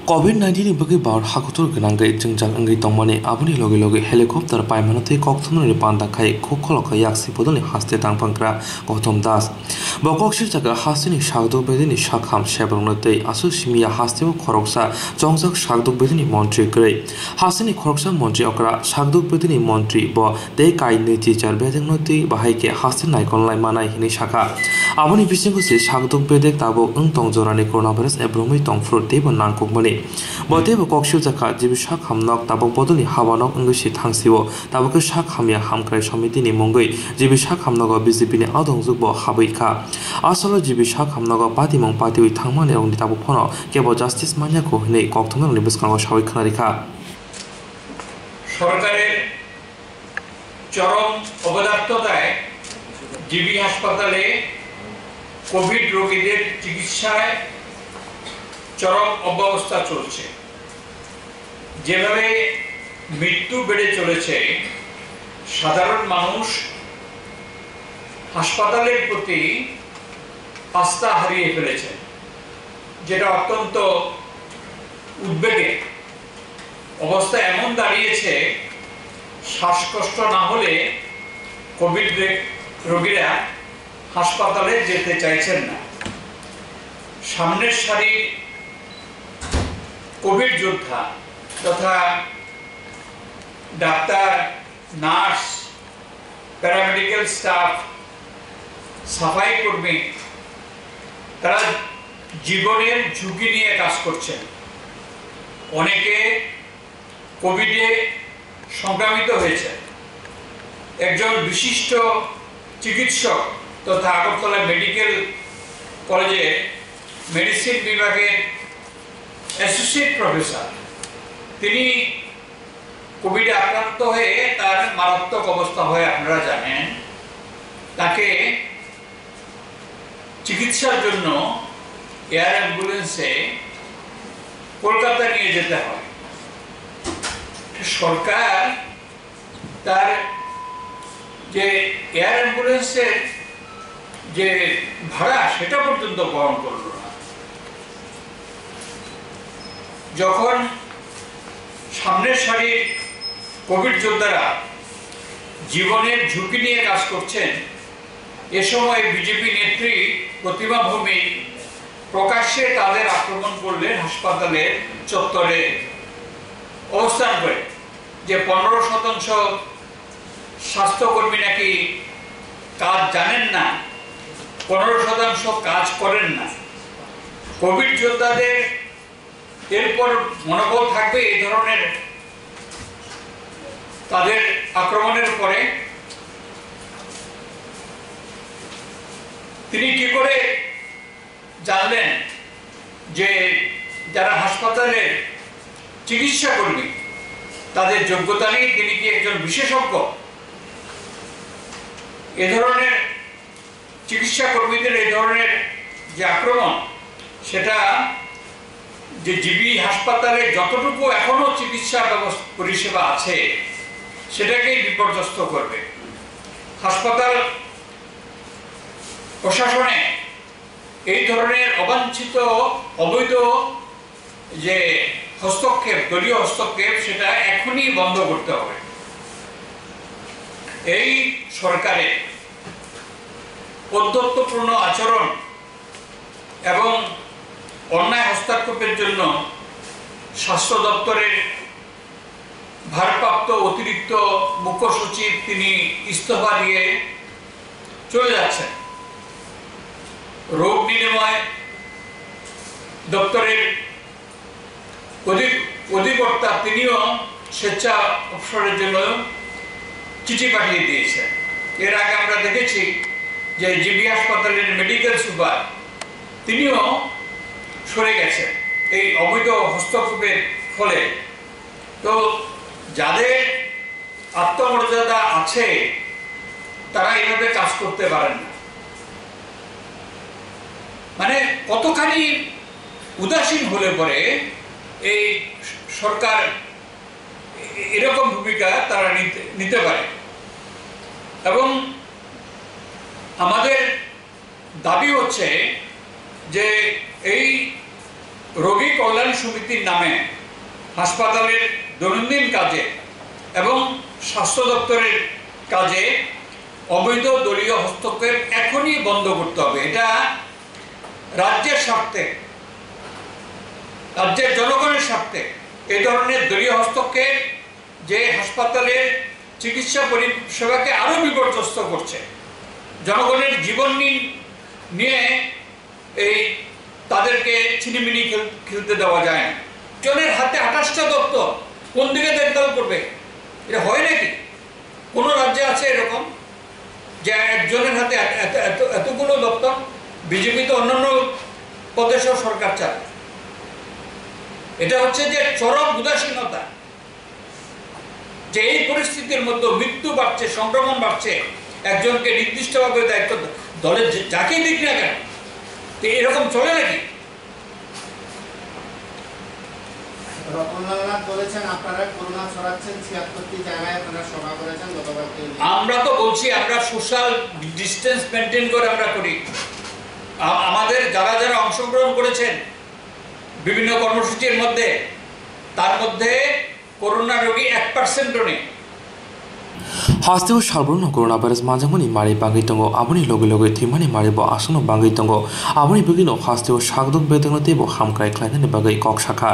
COVID-19 bagi bar hakutur genanggai jengjang anggai tongmani abuni logi helikopter paimanati kokthonori panda khai khokholoka yaksi podoni haste tangpangkra Gautam Das bokokshir jaga hasini shagdok bedini shakham shebronglatei asu simia hastebo khoroksa jongjak shagdok bedini montri grei hasini khoroksa montri okra shagdok bedini montri bo dei kai neiti char bedengnoti bahaike haste naikonlai manai hini shaka abuni bisingo se shagdok bedek tabo ungtong jorani coronavirus ebromai tongfru tebo nangkokmani Botebo kokshil jaka jibi shak hamnok tabok bodoni hawanok engusi thangsibo tabok shak hamya hamkrai samiti ni mongoi jibi shak hamnogo BJP ni adongjukbo habuika asolo jibi shak hamnogo patimong patiwi thangmani rongni tabok phono kebo justice manya ko hne kokthonor ni biskango sawai khanarika সরকারের চরম অবদার্থতায় GB হাসপাতালে Covid রোগীদের চিকিৎসায় চরম অব্যবস্থা চলছে যেভাবে মৃত্যু বেড়ে চলেছে সাধারণ মানুষ হাসপাতালের প্রতি আস্থা হারিয়ে ফেলেছে যেটা অত্যন্ত উদ্বেগের অবস্থা এমন দাঁড়িয়েছে শ্বাসকষ্ট না হলে কোভিড রোগীরা হাসপাতালে যেতে চাইছেন না সামনের সারির কোভিড যোদ্ধা তথা ডাক্তার নার্স প্যারামেডিক্যাল স্টাফ সাফাই কর্মী তারা জীবনের ঝুঁকি নিয়ে কাজ করছেন অনেকে কোভিডে সংক্রমিত হয়েছে একজন বিশিষ্ট চিকিৎসক তথা আগরতলা মেডিকেল কলেজে মেডিসিন বিভাগের অ্যাসোসিয়েট প্রফেসর তিনি কোভিডে আক্রান্ত হয়ে তার মারাত্মক অবস্থা হয় আপনারা জানেন তাকে চিকিৎসার জন্য এয়ার অ্যাম্বুলেন্সে কলকাতা নিয়ে যেতে হয় সরকার তার যে এয়ার অ্যাম্বুলেন্সের যে ভাড়া সেটা পর্যন্ত বহন করল না যখন সামনের সারির কোভিড যোদ্ধারা জীবনের ঝুঁকি নিয়ে কাজ করছেন এ সময় বিজেপি নেত্রী প্রতিমা ভৌমিক প্রকাশ্যে তাদের আক্রমণ করলেন হাসপাতালের চত্বরে অবস্থান করে যে 15% স্বাস্থ্যকর্মী নাকি কাজ জানেন না 15% কাজ করেন না কোভিড যোদ্ধাদের এরপর মনোবল থাকবে এই ধরনের তাদের আক্রমণের পরে তিনি কি করে জানলেন যে যারা হাসপাতালের চিকিৎসা কর্মী তাদের যোগ্যতা নেই তিনি কি একজন বিশেষজ্ঞ এ ধরনের চিকিৎসা কর্মীদের এই ধরনের যে আক্রমণ সেটা যে জিবি হাসপাতালে যতটুকু এখনো চিকিৎসা পরিষেবা আছে সেটাকেই বিপর্যস্ত করবে হাসপাতাল প্রশাসনে এই ধরনের অবাঞ্ছিত অবৈধ যে হস্তক্ষেপ দলীয় হস্তক্ষেপ সেটা এখনই বন্ধ করতে হবে এই সরকারের ঔদ্ধত্যপূর্ণ আচরণ এবং অন্যায় হস্তক্ষেপের জন্য স্বাস্থ্য দপ্তরের ভারপ্রাপ্ত অতিরিক্ত মুখ্য সচিব তিনি ইস্তফা দিয়ে চলে যাচ্ছেন রোগ নিরাময় দপ্তরের অধিকর্তা তিনিও স্বেচ্ছা অবসরের জন্য চিঠি পাঠিয়ে দিয়েছেন এর আগে আমরা দেখেছি যে জিবি হাসপাতালের মেডিকেল সুপার তিনিও সরে গেছেন এই অবৈধ হস্তক্ষেপের ফলে তো যাদের আত্মমর্যাদা আছে তারা এইভাবে কাজ করতে পারেন না মানে কতখানি উদাসীন হলে পরে এই সরকার এরকম ভূমিকা তারা নিতে পারে এবং আমাদের দাবি হচ্ছে যে এই রোগী কল্যাণ সমিতির নামে হাসপাতালের দৈনন্দিন কাজে এবং স্বাস্থ্য দপ্তরের কাজে অবৈধ দলীয় হস্তক্ষেপ এখনই বন্ধ করতে হবে। এটা রাজ্যের স্বার্থে, রাজ্যের জনগণের স্বার্থে এই ধরনের দলীয় হস্তক্ষেপ যে হাসপাতালের চিকিৎসা পরিষেবাকে আরো বিপর্যস্ত করছে, জনগণের জীবন নিয়ে এই তাদেরকে ছিনিমিনি খেলতে দেওয়া যায় না। জনের হাতে 28টা দপ্তর, কোন দিকে দেখভাল করবে? এটা হয় নাকি? কোন রাজ্যে আছে এরকম যে একজনের হাতে এতগুলো দপ্তর? বিজেপি তো অন্যান্য প্রদেশেও সরকার চালায়। এটা হচ্ছে যে চরম উদাসীনতা, যে এই পরিস্থিতির মধ্যে মৃত্যু বাড়ছে, সংক্রমণ বাড়ছে, একজনকে নির্দিষ্টভাবে দায়িত্ব দলের যাকেই দিক না কেন, এরকম চলে নাকি? আমরা তো বলছি আমরা সোশ্যাল ডিস্টেন্স মেনটেন করে আমরা করি। আমাদের যারা যারা অংশগ্রহণ করেছেন বিভিন্ন কর্মসূচির মধ্যে, তার মধ্যে করোনা রোগী 1%ও নেই। हास्तेव सार्वर्ण कोरोना भाइरस माजामनि मारि बांगै दङ आबनि लगे लगे थैमानि मारिबो आसनो बांगै दङ आबनि बिगिनो हास्तेव सागदक बेदंनो तेबो हामख्राय ख्लायनायनि बागै कक साखा।